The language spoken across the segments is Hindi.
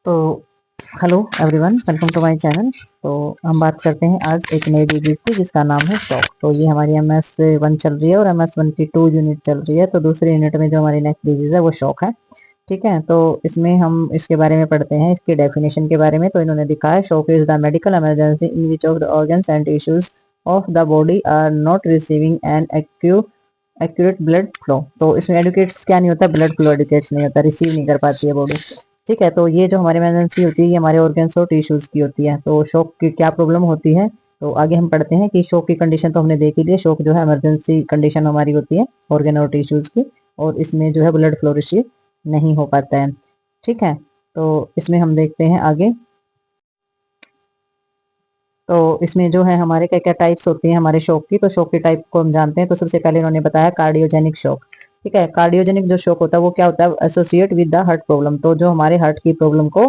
तो hello everyone, welcome to my channel. तो हम बात करते हैं आज एक नई डिजीज की जिसका नाम है शॉक। तो ये हमारी MS1 चल रही है और MS1 की 2 यूनिट चल रही है। तो दूसरे यूनिट में जो हमारी नेक्स्ट डिजीज है वो शॉक है। ठीक है, तो इसमें हम इसके बारे में पढ़ते हैं, इसके डेफिनेशन के बारे में। तो इन्होंने दिखा है shock is the medical emergency in which of the organs and tissues of the body are not receiving an accurate blood flow. तो इसमें एडुकेट्स क्या नहीं होता, ब्लड फ्लो एडुकेट्स नहीं होता, रिसीव नहीं कर पाती है बॉडी। ठीक है, तो ये जो हमारी इमरजेंसी होती है ये हमारे ऑर्गन्स और टिश्यूज की होती है। तो शॉक की क्या प्रॉब्लम होती है, तो आगे हम पढ़ते हैं कि शॉक की कंडीशन तो हमने देख ही लिया। शॉक जो है इमरजेंसी कंडीशन हमारी होती है ऑर्गन और टिश्यूज की, और इसमें जो है ब्लड फ्लो रिसीव नहीं हो पाता है। ठीक है, तो इसमें हम देखते हैं आगे। तो इसमें जो है हमारे क्या क्या टाइप्स होती हैं हमारे शॉक की। तो शॉक की टाइप को हम जानते हैं। तो सबसे पहले इन्होंने बताया कार्डियोजेनिक शॉक। ठीक है, कार्डियोजेनिक जो शॉक होता है वो क्या होता है, associate with the heart problem. तो जो हमारे हार्ट की प्रॉब्लम को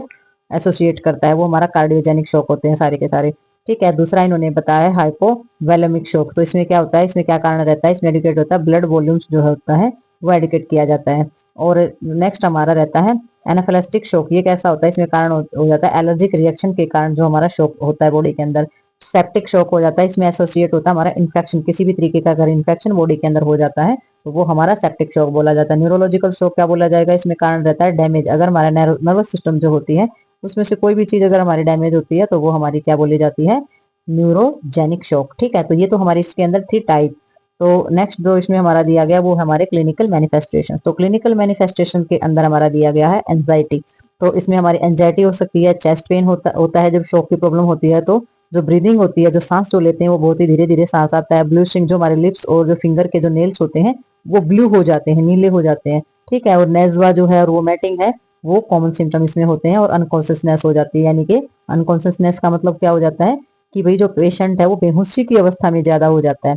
एसोसिएट करता है वो हमारा कार्डियोजेनिक शॉक होते हैं सारे के सारे। ठीक है, दूसरा इन्होंने बताया हाइपोवोलेमिक शॉक। तो इसमें क्या होता है, इसमें क्या कारण रहता है, इसमें एडिकेट होता है ब्लड वॉल्यूम्स जो होता है वो एडिकेट किया जाता है। और नेक्स्ट हमारा रहता है एनाफिलास्टिक शॉक। ये कैसा होता है, इसमें कारण हो जाता है एलर्जिक रिएक्शन के कारण जो हमारा शॉक होता है बॉडी के अंदर। सेप्टिक शॉक हो जाता है, इसमें एसोसिएट होता है हमारा इन्फेक्शन, किसी भी तरीके का अगर इन्फेक्शन बॉडी के अंदर हो जाता है तो वो हमारा सेप्टिक शॉक बोला जाता है। न्यूरोलॉजिकल शॉक क्या बोला जाएगा, इसमें कारण रहता है डैमेज। अगर हमारा नर्वस सिस्टम जो होती है उसमें से कोई भी चीज अगर हमारी डैमेज होती है तो वो हमारी क्या बोली जाती है, न्यूरोजेनिक शॉक। ठीक है, तो ये तो हमारी इसके अंदर थी टाइप। तो नेक्स्ट जो इसमें हमारा दिया गया वो हमारे क्लिनिकल मैनिफेस्टेशन। तो क्लिनिकल मैनिफेस्टेशन के अंदर हमारा दिया गया है एंजाइटी। तो इसमें हमारी एंजाइटी हो सकती है, चेस्ट पेन होता है जब शॉक की प्रॉब्लम होती है। तो जो ब्रीदिंग होती है, जो सांस जो लेते हैं वो बहुत ही धीरे धीरे सांस आता है। ब्लू स्टिंग, जो हमारे लिप्स और जो फिंगर के जो नेल्स होते हैं वो ब्लू हो जाते हैं, नीले हो जाते हैं। ठीक है, और नेजवा जो है और वोमिटिंग है वो कॉमन सिम्टम इसमें होते हैं। और अनकॉन्शियसनेस हो जाती है, यानी कि अनकॉन्शियसनेस का मतलब क्या हो जाता है कि भाई जो पेशेंट है वो बेहोशी की अवस्था में ज्यादा हो जाता है।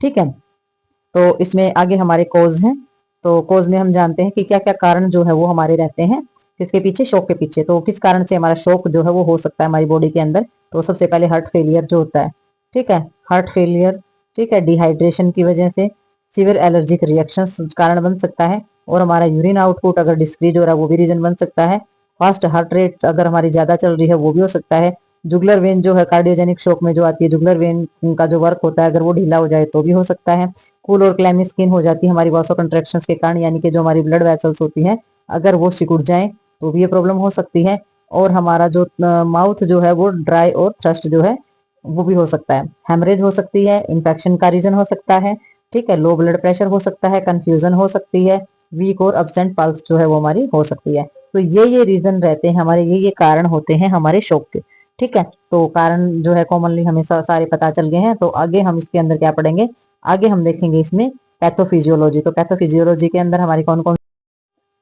ठीक है, तो इसमें आगे हमारे कोज हैं। तो कोज में हम जानते हैं कि क्या क्या कारण जो है वो हमारे रहते हैं किसके पीछे, शॉक के पीछे। तो किस कारण से हमारा शॉक जो है वो हो सकता है हमारी बॉडी के अंदर। तो सबसे पहले हार्ट फेलियर जो होता है। ठीक है, हार्ट फेलियर। ठीक है, डिहाइड्रेशन की वजह से, सीवियर एलर्जिक रिएक्शन कारण बन सकता है। और हमारा यूरिन आउटपुट अगर डिस्क्रीज हो रहा है वो भी रीजन बन सकता है। फास्ट हार्ट रेट अगर हमारी ज्यादा चल रही है वो भी हो सकता है। जुगलर वेन जो है कार्डियोजेनिक शॉक में जो आती है, जुगलर वेन का जो वर्क होता है अगर वो ढीला हो जाए तो भी हो सकता है। कूल और क्लैमी स्किन हो जाती है हमारी वासो कंट्रैक्शंस के कारण, यानी कि जो हमारी ब्लड वेसल्स होती हैं अगर वो सिकुड़ जाए तो भी ये प्रॉब्लम हो सकती है। और हमारा जो माउथ जो है वो ड्राई और थ्रस्ट जो है वो भी हो सकता है। हेमरेज हो सकती है, इन्फेक्शन का रीजन हो सकता है। ठीक है, लो ब्लड प्रेशर हो सकता है, कंफ्यूजन हो सकती है, वीक और अब्सेंट पल्स जो है वो हमारी हो सकती है। तो ये रीजन रहते हैं हमारे, ये कारण होते हैं हमारे शॉक के। ठीक है, तो कारण जो है कॉमनली हमें सारे पता चल गए हैं। तो आगे हम इसके अंदर क्या पढ़ेंगे, आगे हम देखेंगे इसमें पैथोफिजियोलॉजी। तो पैथोफिजियोलॉजी के अंदर हमारी कौन कौन,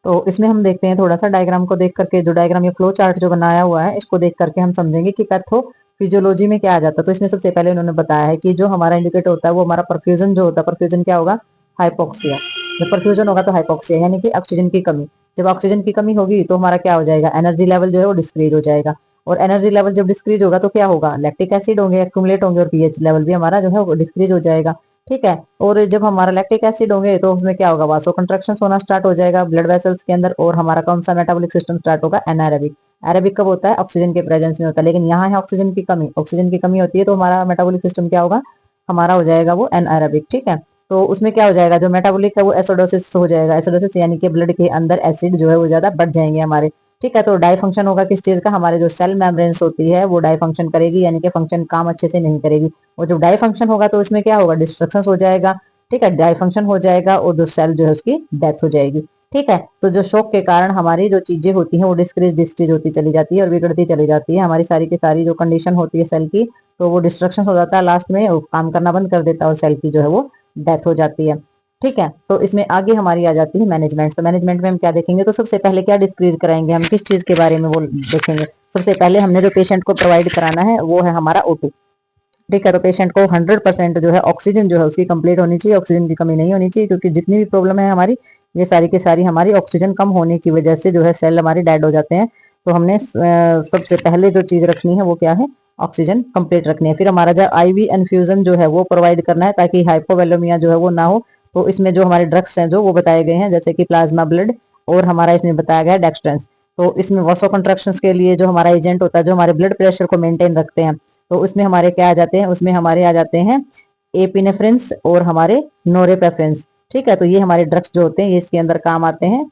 तो इसमें हम देखते हैं थोड़ा सा डायग्राम को देख करके। जो डायग्राम ये फ्लो चार्ट जो बनाया हुआ है इसको देख करके हम समझेंगे कि पैथोफिजियोलॉजी में क्या आ जाता है। तो इसमें सबसे पहले उन्होंने बताया है कि जो हमारा इंडिकेट होता है वो हमारा परफ्यूजन जो होता है। परफ्यूजन क्या होगा, हाइपोक्सिया। जब परफ्यूजन होगा तो हाइपोक्सिया यानी कि ऑक्सीजन की कमी। जब ऑक्सीजन की कमी होगी तो हमारा क्या हो जाएगा, एनर्जी लेवल जो है वो डिस्क्रीज हो जाएगा। और एनर्जी लेवल जब डिस्क्रीज होगा तो क्या होगा, लैक्टिक एसिड होंगे एक्यूमुलेट होंगे और पीएच लेवल भी हमारा जो है वो डिस्क्रीज हो जाएगा। ठीक है, और जब हमारा लैक्टिक एसिड होंगे तो उसमें क्या होगा, वासो कंट्रैक्शन होना स्टार्ट हो जाएगा ब्लड वेसल्स के अंदर। और हमारा कौन सा मेटाबॉलिक सिस्टम स्टार्ट होगा, एनारोबिक। एरोबिक कब होता है, ऑक्सीजन के प्रेजेंस में होता है। लेकिन यहाँ है ऑक्सीजन की कमी, ऑक्सीजन की कमी होती है तो हमारा मेटाबॉलिक सिस्टम क्या होगा, हमारा हो जाएगा वो एनारोबिक। ठीक है, तो उसमें क्या हो जाएगा, जो मेटाबॉलिक है वो एसिडोसिस हो जाएगा। एसिडोसिस यानी कि ब्लड के अंदर एसिड जो है वो ज्यादा बढ़ जाएंगे हमारे। ठीक है, तो डाई फंक्शन होगा किस चीज का, हमारे जो सेल मेम्ब्रेन्स होती है वो डाई फंक्शन करेगी, यानी कि फंक्शन काम अच्छे से नहीं करेगी। और जब डाई फंक्शन होगा तो उसमें क्या होगा, डिस्ट्रक्शन हो जाएगा। ठीक है, डाई फंक्शन हो जाएगा और जो सेल जो है उसकी डेथ हो जाएगी। ठीक है, तो जो शॉक के कारण हमारी जो चीजें होती हैं वो डिस्क्रीज होती चली जाती है और बिगड़ती चली जाती है। हमारी सारी की सारी जो कंडीशन होती है सेल की, तो वो डिस्ट्रक्शन हो जाता है, लास्ट में काम करना बंद कर देता है और सेल की जो है वो डेथ हो जाती है। ठीक है, तो इसमें आगे हमारी आ जाती है मैनेजमेंट। तो मैनेजमेंट में हम क्या देखेंगे, तो सबसे पहले क्या डिस्क्रीज कराएंगे हम, किस चीज के बारे में वो देखेंगे। सबसे पहले हमने जो पेशेंट को प्रोवाइड कराना है वो है हमारा O2। ठीक है, तो पेशेंट को 100% जो है ऑक्सीजन जो है उसकी कंप्लीट होनी चाहिए, ऑक्सीजन की कमी नहीं होनी चाहिए। क्योंकि जितनी भी प्रॉब्लम है हमारी, ये सारी की सारी हमारी ऑक्सीजन कम होने की वजह से जो है सेल हमारे डेड हो जाते हैं। तो हमने सबसे पहले जो चीज रखनी है वो क्या है, ऑक्सीजन कंप्लीट रखनी है। फिर हमारा जो IV इन्फ्यूजन जो है वो प्रोवाइड करना है ताकि हाइपोवोलेमिया जो है वो ना हो। तो इसमें जो हमारे ड्रग्स हैं जो वो बताए गए हैं, जैसे कि प्लाज्मा ब्लड, और हमारा इसमें बताया गया है डेक्सट्रेंस। तो इसमें वॉसो कंट्रैक्शंस के लिए जो हमारा एजेंट होता है, जो हमारे ब्लड प्रेशर को मेंटेन रखते हैं, तो उसमें हमारे क्या आ जाते हैं, उसमें हमारे आ जाते हैं एपिनेफ्रिन और हमारे नोरेपेफ्रिन। ठीक है, तो ये हमारे ड्रग्स जो होते हैं ये इसके अंदर काम आते हैं।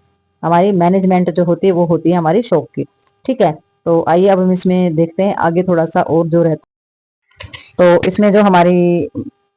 हमारी मैनेजमेंट जो होती है वो होती है हमारी शॉक की। ठीक है, तो आइए अब हम इसमें देखते हैं आगे थोड़ा सा और जो रहता है। तो इसमें जो हमारी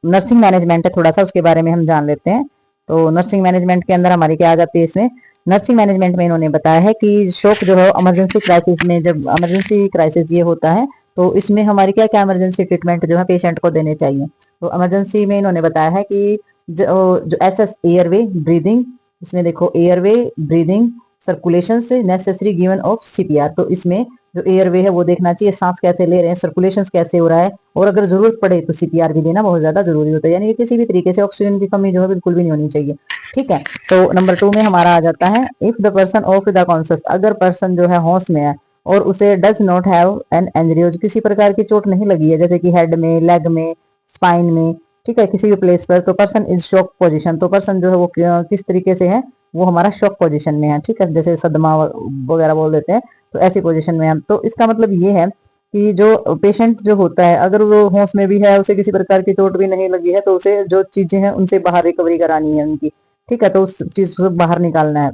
नर्सिंग मैनेजमेंट है थोड़ा सा उसके बारे में हम जान लेते हैं। तो नर्सिंग मैनेजमेंट के अंदर हमारी क्या आ जाती है, इसमें नर्सिंग मैनेजमेंट में इन्होंने बताया है कि शॉक जो है इमरजेंसी क्राइसिस में, जब इमरजेंसी क्राइसिस ये होता है तो इसमें हमारी क्या क्या इमरजेंसी ट्रीटमेंट जो है पेशेंट को देने चाहिए। तो इमरजेंसी में इन्होंने बताया है कि जो एसएस एयरवे ब्रीदिंग, इसमें देखो एयरवे ब्रीदिंग सर्कुलेशन से नेसेसरी गिवन ऑफ सीपीआर। तो इसमें जो एयरवे है वो देखना चाहिए, सांस कैसे ले रहे हैं, सर्कुलेशन कैसे हो रहा है, और अगर जरूरत पड़े तो सीपीआर भी देना बहुत ज्यादा जरूरी होता है। यानी किसी भी तरीके से ऑक्सीजन की कमी जो है बिल्कुल भी नहीं होनी चाहिए। ठीक है, तो नंबर 2 में हमारा आ जाता है if the person of the conscious, अगर पर्सन जो है होश में है और उसे does not have an injury, किसी प्रकार की चोट नहीं लगी है, जैसे कि हेड में, लेग में, स्पाइन में, ठीक है, किसी भी प्लेस पर, तो पर्सन इज शॉक पोजिशन। तो पर्सन जो है वो किस तरीके से है, वो हमारा शॉक पोजिशन में है। ठीक है, जैसे सदमा वगैरह बोल देते हैं, तो ऐसी पोजिशन में हम। तो इसका मतलब ये है कि जो पेशेंट जो होता है अगर वो होश में भी है, उसे किसी प्रकार की चोट भी नहीं लगी है, तो उसे जो चीजें हैं उनसे बाहर रिकवरी करानी है उनकी। ठीक है, तो उस चीज को बाहर निकालना है।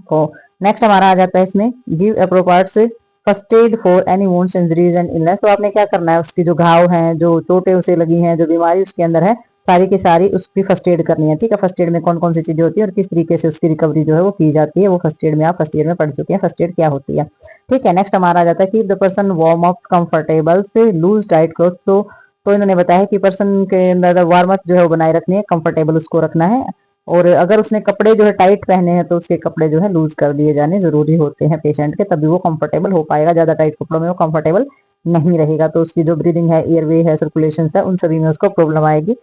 तो नेक्स्ट हमारा आ जाता है इसमें गिव अप्रोप्रिएट से first aid for any wounds injuries and illness. तो आपने क्या करना है, उसकी जो घाव हैं, जो चोटें उसे लगी हैं, जो बीमारी उसके अंदर है, सारी की सारी उसकी फर्स्ट एड करनी है। ठीक है, फर्स्ट एड में कौन कौन सी चीजें होती है और किस तरीके से उसकी रिकवरी जो है वो की जाती है, वो फर्स्ट एड में आप फर्स्ट एड में पढ़ चुके हैं, फर्स्ट एड क्या होती है। ठीक है, नेक्स्ट हमारा आ जाता है कि the person warm up comfortable से लूज टाइट क्लोथ। तो इन्होंने बताया कि पर्सन के अंदर वार्म अप जो है वो बनाए रखनी है, कंफर्टेबल उसको रखना है, और अगर उसने कपड़े जो है टाइट पहने हैं तो उसके कपड़े जो है लूज कर दिए जाने जरूरी होते हैं पेशेंट के, तभी वो कंफर्टेबल हो पाएगा। ज्यादा टाइट कपड़ों में वो कंफर्टेबल नहीं रहेगा, तो उसकी जो ब्रीदिंग है, एयरवे है, सर्कुलेशन है, उन सभी में उसको प्रॉब्लम आएगी।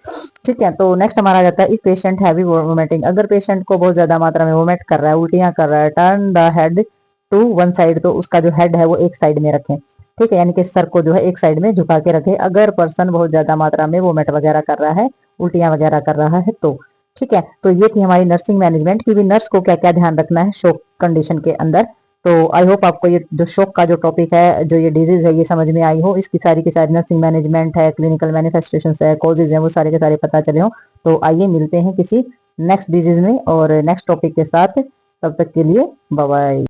ठीक है, तो नेक्स्ट हमारा आ जाता है इफ पेशेंट हैवी वोमिटिंग, अगर पेशेंट को बहुत ज्यादा मात्रा में वोमिट कर रहा है, उल्टियां कर रहा है, turn the head to one side, तो उसका जो हेड है वो एक साइड में रखें। ठीक है, यानी कि सर को जो है एक साइड में झुका के रखे, अगर पर्सन बहुत ज्यादा मात्रा में वोमिट वगैरह कर रहा है, उल्टियां वगैरह कर रहा है तो। ठीक है, तो ये थी हमारी नर्सिंग मैनेजमेंट की भी, नर्स को क्या क्या ध्यान रखना है शोक कंडीशन के अंदर। तो आई होप आपको ये जो शोक का जो टॉपिक है, जो ये डिजीज है, ये समझ में आई हो। इसकी सारी की सारी नर्सिंग मैनेजमेंट है, क्लिनिकल मैनिफेस्टेशन है, कॉजेज है, वो सारे के सारे पता चले हो। तो आइए मिलते हैं किसी नेक्स्ट डिजीज में और नेक्स्ट टॉपिक के साथ, तब तक के लिए बाय बाय।